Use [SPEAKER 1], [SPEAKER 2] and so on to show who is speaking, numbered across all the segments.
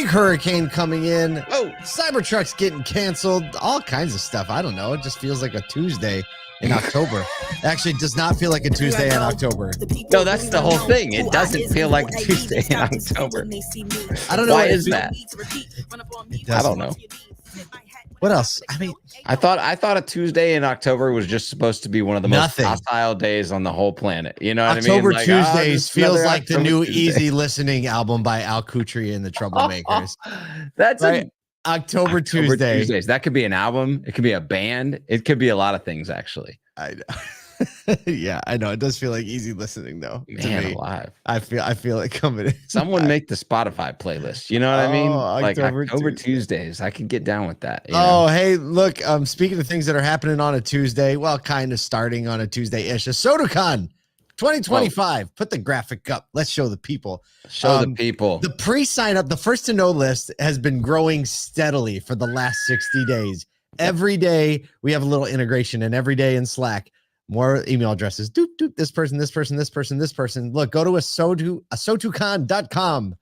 [SPEAKER 1] hurricane coming in.
[SPEAKER 2] Oh,
[SPEAKER 1] Cybertrucks getting canceled. All kinds of stuff. I don't know. It just feels like a Tuesday in October. Actually, it does not feel like a Tuesday in October.
[SPEAKER 2] no, that's the whole thing. It doesn't feel like a Tuesday in October.
[SPEAKER 1] I don't know.
[SPEAKER 2] Why is that? I don't know.
[SPEAKER 1] What else? I mean,
[SPEAKER 2] I thought a Tuesday in October was just supposed to be one of the most hostile days on the whole planet. You know what
[SPEAKER 1] October
[SPEAKER 2] I mean?
[SPEAKER 1] Tuesdays feels like
[SPEAKER 2] October
[SPEAKER 1] the new
[SPEAKER 2] Tuesday.
[SPEAKER 1] Easy Listening album by Al Kutri and the Troublemakers.
[SPEAKER 2] That's
[SPEAKER 1] right. October
[SPEAKER 2] Tuesdays. That could be an album. It could be a band. It could be a lot of things, actually.
[SPEAKER 1] I know. Yeah, I know. It does feel like easy listening, though.
[SPEAKER 2] Man alive.
[SPEAKER 1] I feel it coming in.
[SPEAKER 2] Someone make the Spotify playlist. You know what I mean? Like October
[SPEAKER 1] Tuesday.
[SPEAKER 2] Tuesdays. I could get down with that.
[SPEAKER 1] Hey, look. Speaking of things that are happening on a Tuesday, well, kind of starting on a Tuesday-ish. ASOTU CON 2025. Oh. Put the graphic up. Let's show the people.
[SPEAKER 2] Show the people.
[SPEAKER 1] The pre-sign-up, the first to know list has been growing steadily for the last 60 days. Every day we have a little integration, and every day in Slack, more email addresses. Doop, doop, this person. Look, go to ASOTUCON.com.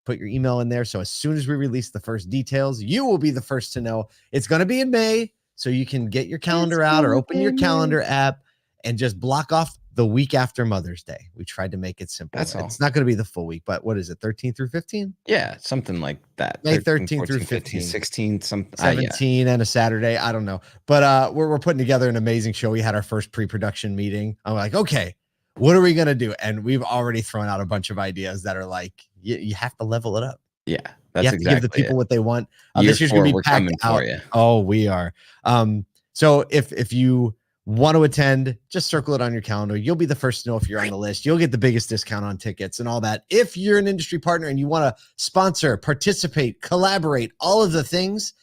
[SPEAKER 1] Put your email in there. So as soon as we release the first details, you will be the first to know. It's going to be in May. So you can get your calendar out or open your calendar app and just block off the week after Mother's Day. We tried to make it simple.
[SPEAKER 2] That's all.
[SPEAKER 1] It's not going to be the full week, but what is it? 13 through 15?
[SPEAKER 2] Yeah, something like that.
[SPEAKER 1] May 13 through 15.
[SPEAKER 2] 16,
[SPEAKER 1] 17 and a Saturday. I don't know. But we're putting together an amazing show. We had our first pre-production meeting. I'm like, okay, what are we going to do? And we've already thrown out a bunch of ideas that are like, you have to level it up.
[SPEAKER 2] Yeah,
[SPEAKER 1] that's you have to give the people what they want. This year's going to be packed out. Oh, we are. So if you want to attend, just circle it on your calendar. You'll be the first to know if you're on the list. You'll get the biggest discount on tickets and all that. If you're an industry partner and you want to sponsor, participate, collaborate, all of the things,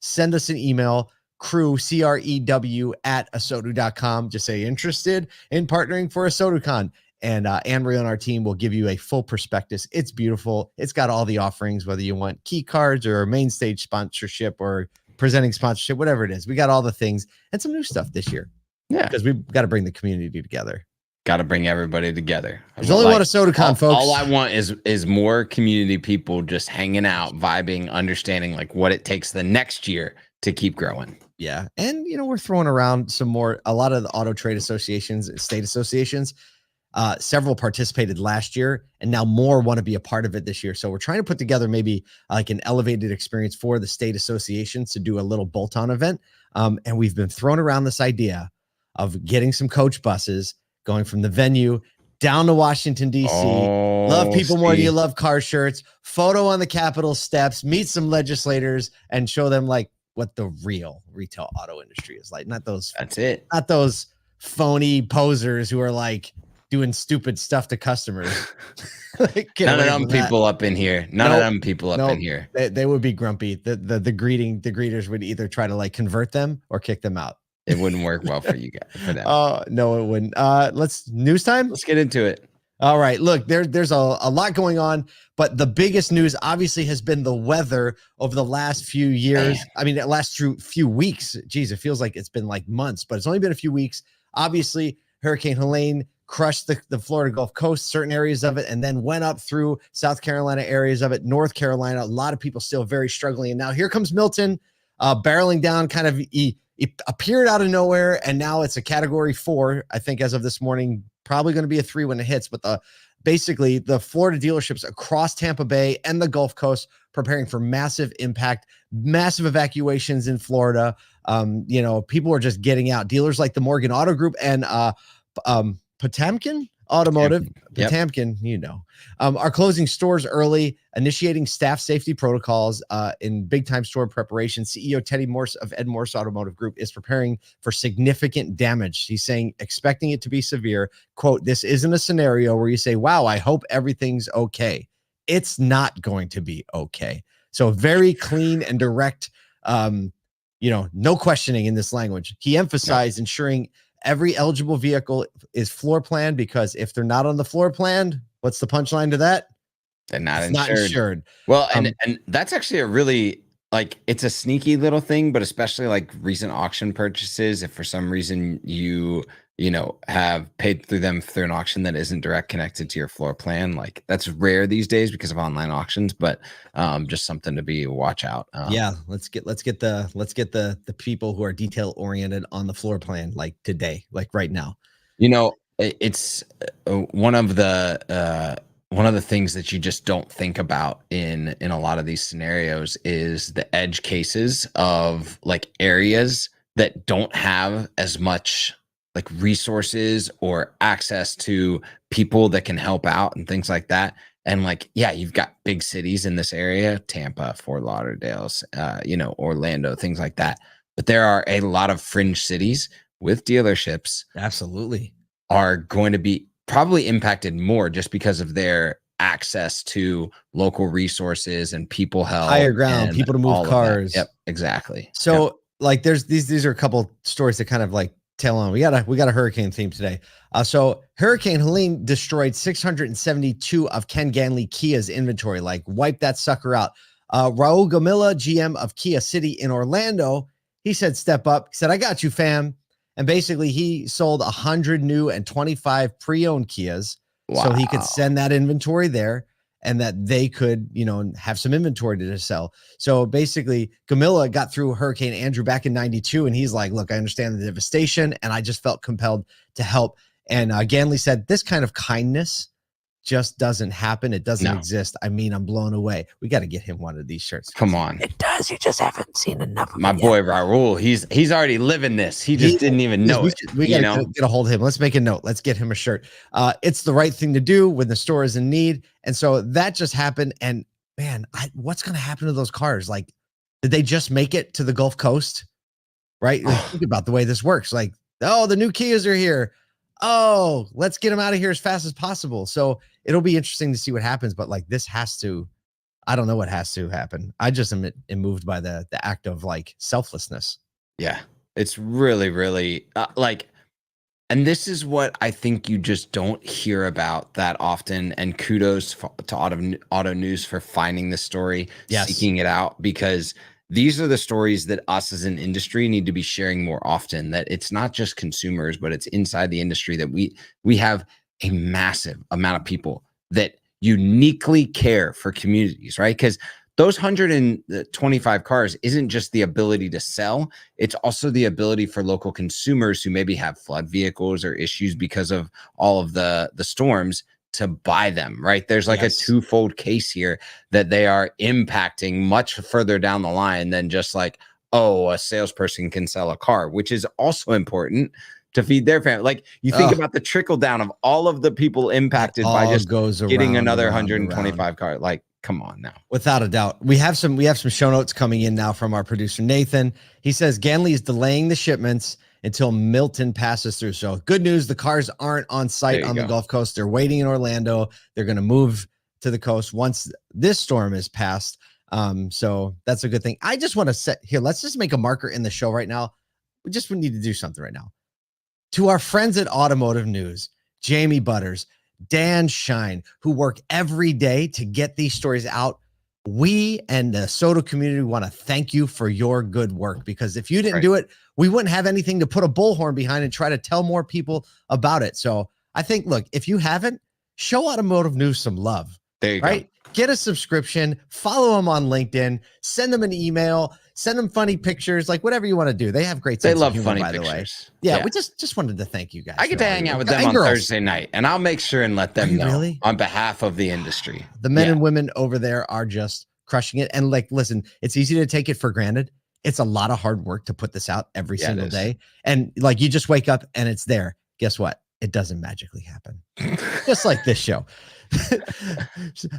[SPEAKER 1] send us an email, crew at ASOTU.com. Just say interested in partnering for ASOTU CON. And Anne-Marie on our team will give you a full prospectus. It's beautiful. It's got all the offerings, whether you want key cards or main stage sponsorship or presenting sponsorship, whatever it is. We got all the things and some new stuff this year. Yeah, because we've got to bring the community together.
[SPEAKER 2] Got to bring everybody together.
[SPEAKER 1] There's only one ASOTU CON, folks.
[SPEAKER 2] All I want is more community people just hanging out, vibing, understanding like what it takes the next year to keep growing.
[SPEAKER 1] Yeah, and we're throwing around a lot of the auto trade associations, state associations. Several participated last year, and now more want to be a part of it this year. So we're trying to put together maybe like an elevated experience for the state associations to do a little bolt-on event. And we've been throwing around this idea of getting some coach buses going from the venue down to Washington, D.C. Love people more than you love car shirts. Photo on the Capitol steps, meet some legislators, and show them like what the real retail auto industry is like. Not those phony posers who are like doing stupid stuff to customers.
[SPEAKER 2] None of them people up in here. None of them people up in here.
[SPEAKER 1] They would be grumpy. The greeters would either try to like convert them or kick them out.
[SPEAKER 2] It wouldn't work well for you guys. For them.
[SPEAKER 1] No, it wouldn't. News time.
[SPEAKER 2] Let's get into it.
[SPEAKER 1] All right. Look, there's a lot going on, but the biggest news obviously has been the weather over the last few years. Man. I mean, the last few weeks. Geez, it feels like it's been like months, but it's only been a few weeks. Obviously, Hurricane Helene crushed the Florida Gulf Coast, certain areas of it, and then went up through South Carolina areas of it, North Carolina. A lot of people still very struggling. And now here comes Milton, barreling down, kind of it appeared out of nowhere, and now it's a category 4, I think, as of this morning. Probably going to be a 3 when it hits, but basically the Florida dealerships across Tampa Bay and the Gulf Coast preparing for massive impact, massive evacuations in Florida. People are just getting out. Dealers like the Morgan Auto Group and Potamkin Automotive, Potamkin, are closing stores early, initiating staff safety protocols in big time store preparation. CEO Teddy Morse of Ed Morse Automotive Group is preparing for significant damage. He's saying, expecting it to be severe. Quote, "This isn't a scenario where you say, wow, I hope everything's okay." It's not going to be okay. So very clean and direct, no questioning in this language. He emphasized ensuring every eligible vehicle is floor planned, because if they're not on the floor plan, what's the punchline to that?
[SPEAKER 2] They're not insured.
[SPEAKER 1] Well,
[SPEAKER 2] and that's actually a really, like, it's a sneaky little thing, but especially like recent auction purchases, if for some reason you have paid through them through an auction that isn't direct connected to your floor plan. Like that's rare these days because of online auctions, but just something to be watch out.
[SPEAKER 1] Yeah, let's get the people who are detail oriented on the floor plan like today, like right now.
[SPEAKER 2] It's one of the things that you just don't think about in a lot of these scenarios is the edge cases of like areas that don't have as much like resources or access to people that can help out and things like that. And like, yeah, you've got big cities in this area, Tampa, Fort Lauderdale's, Orlando, things like that. But there are a lot of fringe cities with dealerships.
[SPEAKER 1] Absolutely.
[SPEAKER 2] Are going to be probably impacted more just because of their access to local resources and people help,
[SPEAKER 1] higher ground, people to move cars.
[SPEAKER 2] Yep, exactly.
[SPEAKER 1] So like there's these are a couple stories that kind of like tail on. We got a hurricane theme today. So Hurricane Helene destroyed 672 of Ken Ganley Kia's inventory, like wiped that sucker out. Raul Gomila, GM of Kia City in Orlando, he said, step up. He said, I got you, fam. And basically he sold 100 new and 25 pre-owned Kias.
[SPEAKER 2] Wow.
[SPEAKER 1] So he could send that inventory there and that they could, have some inventory to sell. So basically Gomila got through Hurricane Andrew back in 92. And he's like, look, I understand the devastation and I just felt compelled to help. And Ganley said, this kind of kindness just doesn't happen. It doesn't exist. I mean, I'm blown away. We got to get him one of these shirts.
[SPEAKER 2] Come on.
[SPEAKER 1] It does. You just haven't seen enough of
[SPEAKER 2] my boy Raul. He's already living this. He just didn't even know it.
[SPEAKER 1] We got to get a hold of him. Let's make a note. Let's get him a shirt. It's the right thing to do when the store is in need. And so that just happened. And man, what's going to happen to those cars? Like, did they just make it to the Gulf Coast? Right? Think about the way this works. Like, oh, the new Kias are here. Oh, let's get them out of here as fast as possible. So it'll be interesting to see what happens. But like this has to, I don't know what has to happen. I just am moved by the act of like selflessness.
[SPEAKER 2] Yeah, it's really, really and this is what I think you just don't hear about that often. And kudos to Auto News for finding this story, seeking it out, because these are the stories that us as an industry need to be sharing more often, that it's not just consumers, but it's inside the industry that we have a massive amount of people that uniquely care for communities, right? Because those 125 cars isn't just the ability to sell, it's also the ability for local consumers who maybe have flood vehicles or issues because of all of the storms to buy them, right? There's like a twofold case here that they are impacting much further down the line than just like, oh, a salesperson can sell a car, which is also important to feed their family. Like you think about the trickle down of all of the people impacted by just getting another 125 car. Like, come on now.
[SPEAKER 1] Without a doubt. We have some show notes coming in now from our producer, Nathan. He says Ganley is delaying the shipments until Milton passes through. So good news. The cars aren't on site on the Gulf Coast. They're waiting in Orlando. They're going to move to the coast once this storm is passed. So that's a good thing. I just want to set here. Let's just make a marker in the show right now. We need to do something right now. To our friends at Automotive News, Jamie Butters, Dan Shine, who work every day to get these stories out. We and the ASOTU community want to thank you for your good work, because if you didn't do it, we wouldn't have anything to put a bullhorn behind and try to tell more people about it. So I think, look, if you haven't, show Automotive News some love.
[SPEAKER 2] There you go.
[SPEAKER 1] Get a subscription, follow them on LinkedIn, send them an email, send them funny pictures, like whatever you want to do. They have great sense of humor,
[SPEAKER 2] funny
[SPEAKER 1] by
[SPEAKER 2] pictures.
[SPEAKER 1] The way. Yeah, we just wanted to thank you guys.
[SPEAKER 2] I get to hang out with them on Thursday night, and I'll make sure and let them know on behalf of the industry.
[SPEAKER 1] The men and women over there are just crushing it. And like, listen, it's easy to take it for granted. It's a lot of hard work to put this out every single day. And like, you just wake up and it's there. Guess what? It doesn't magically happen. Just like this show.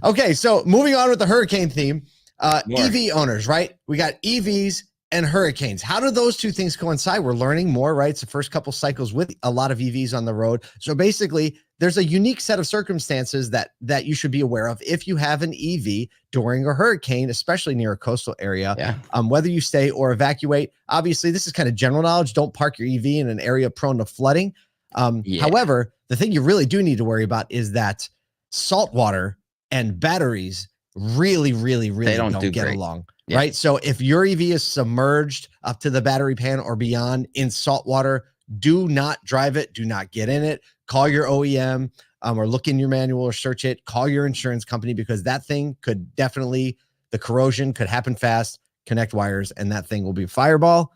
[SPEAKER 1] Okay, so moving on with the hurricane theme. EV owners, right? We got EVs and hurricanes. How do those two things coincide? We're learning more, right? It's the first couple cycles with a lot of EVs on the road. So basically, there's a unique set of circumstances that you should be aware of if you have an EV during a hurricane, especially near a coastal area. Whether you stay or evacuate. Obviously, this is kind of general knowledge. Don't park your EV in an area prone to flooding. However, the thing you really do need to worry about is that salt water and batteries really don't get along. Right. So if your EV is submerged up to the battery pan or beyond in salt water, do not drive it. Do not get in it. Call your OEM or look in your manual or search it. Call your insurance company because that thing could definitely, the corrosion could happen fast, connect wires, and that thing will be a fireball.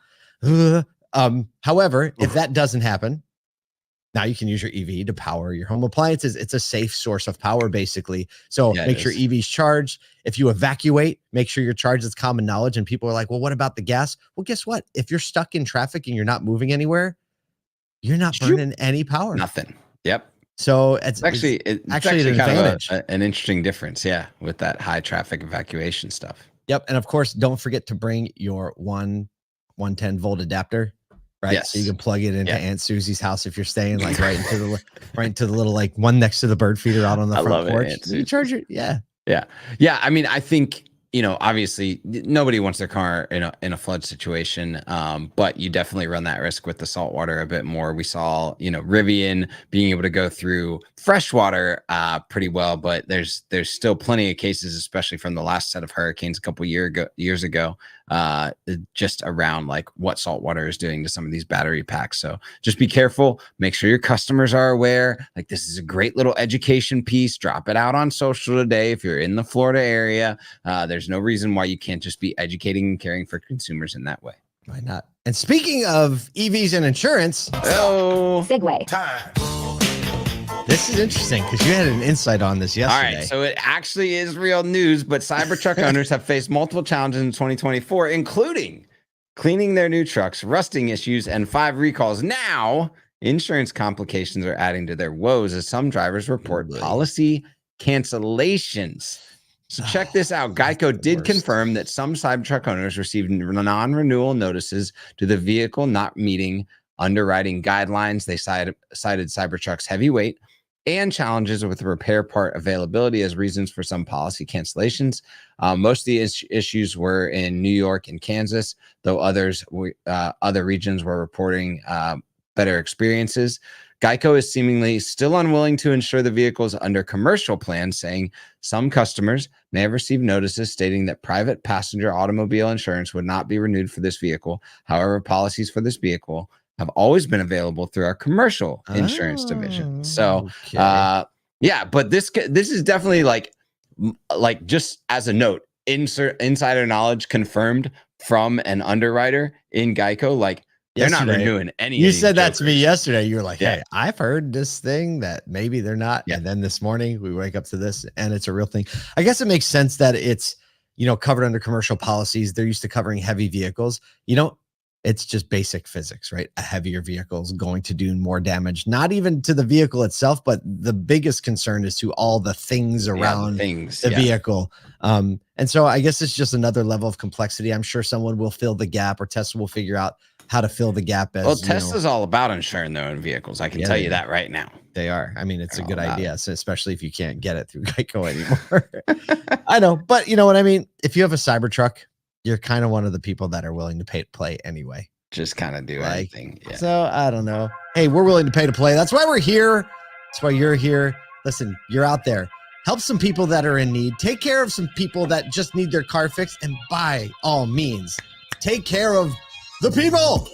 [SPEAKER 1] However, if that doesn't happen, now you can use your EV to power your home appliances. It's a safe source of power, basically. So make sure EV's charged. If you evacuate, make sure you're charged. It's common knowledge. And people are like, well, what about the gas? Well, guess what? If you're stuck in traffic and you're not moving anywhere, you're not burning any power.
[SPEAKER 2] Nothing. Yep.
[SPEAKER 1] So it's
[SPEAKER 2] actually
[SPEAKER 1] an
[SPEAKER 2] kind
[SPEAKER 1] advantage.
[SPEAKER 2] of an interesting difference. Yeah. With that high traffic evacuation stuff.
[SPEAKER 1] Yep. And of course, don't forget to bring your 110 volt adapter. Right.
[SPEAKER 2] Yes.
[SPEAKER 1] So you can plug it into Aunt Susie's house if you're staying like right into the little like one next to the bird feeder out on the front porch. You charge it. Yeah.
[SPEAKER 2] Yeah. Yeah. I mean, I think, obviously nobody wants their car in a flood situation. But you definitely run that risk with the salt water a bit more. We saw, Rivian being able to go through freshwater pretty well, but there's still plenty of cases, especially from the last set of hurricanes a couple years ago, just around like what salt water is doing to some of these battery packs. So just be careful, make sure your customers are aware. Like, this is a great little education piece. Drop it out on social today. If you're in the Florida area, there's no reason why you can't just be educating and caring for consumers in that way.
[SPEAKER 1] Why not? And speaking of EVs and insurance,
[SPEAKER 3] segue
[SPEAKER 4] time.
[SPEAKER 1] This is interesting because you had an insight on this yesterday.
[SPEAKER 2] All right, so it actually is real news, but Cybertruck owners have faced multiple challenges in 2024, including cleaning their new trucks, rusting issues, and 5 recalls. Now, insurance complications are adding to their woes as some drivers report policy cancellations. So check this out. Geico did confirm that some Cybertruck owners received non-renewal notices to the vehicle not meeting underwriting guidelines. They cited Cybertruck's heavy weight and challenges with repair part availability as reasons for some policy cancellations. Most of the issues were in New York and Kansas, though other regions were reporting better experiences. Geico is seemingly still unwilling to insure the vehicles under commercial plans, saying some customers may have received notices stating that private passenger automobile insurance would not be renewed for this vehicle. However, policies for this vehicle have always been available through our commercial insurance division. So, yeah, but this is definitely like just as a note, insider knowledge confirmed from an underwriter in Geico, like, they're not renewing any.
[SPEAKER 1] You said that to me yesterday. You were like, hey, I've heard this thing that maybe they're not. And then this morning we wake up to this and it's a real thing. I guess it makes sense that it's, covered under commercial policies. They're used to covering heavy vehicles. It's just basic physics, right? A heavier vehicle is going to do more damage, not even to the vehicle itself, but the biggest concern is to all the things around the vehicle. And so I guess it's just another level of complexity. I'm sure someone will fill the gap, or Tesla will figure out how to fill the gap.
[SPEAKER 2] Tesla's all about insuring their own vehicles. I can tell you that right now.
[SPEAKER 1] They are. I mean, it's a good idea, so especially if you can't get it through Geico anymore. I know, but you know what I mean? If you have a Cybertruck, you're kind of one of the people that are willing to pay to play anyway.
[SPEAKER 2] Just kind of do anything. Yeah.
[SPEAKER 1] So I don't know. Hey, we're willing to pay to play. That's why we're here. That's why you're here. Listen, you're out there. Help some people that are in need. Take care of some people that just need their car fixed. And by all means, take care of the people.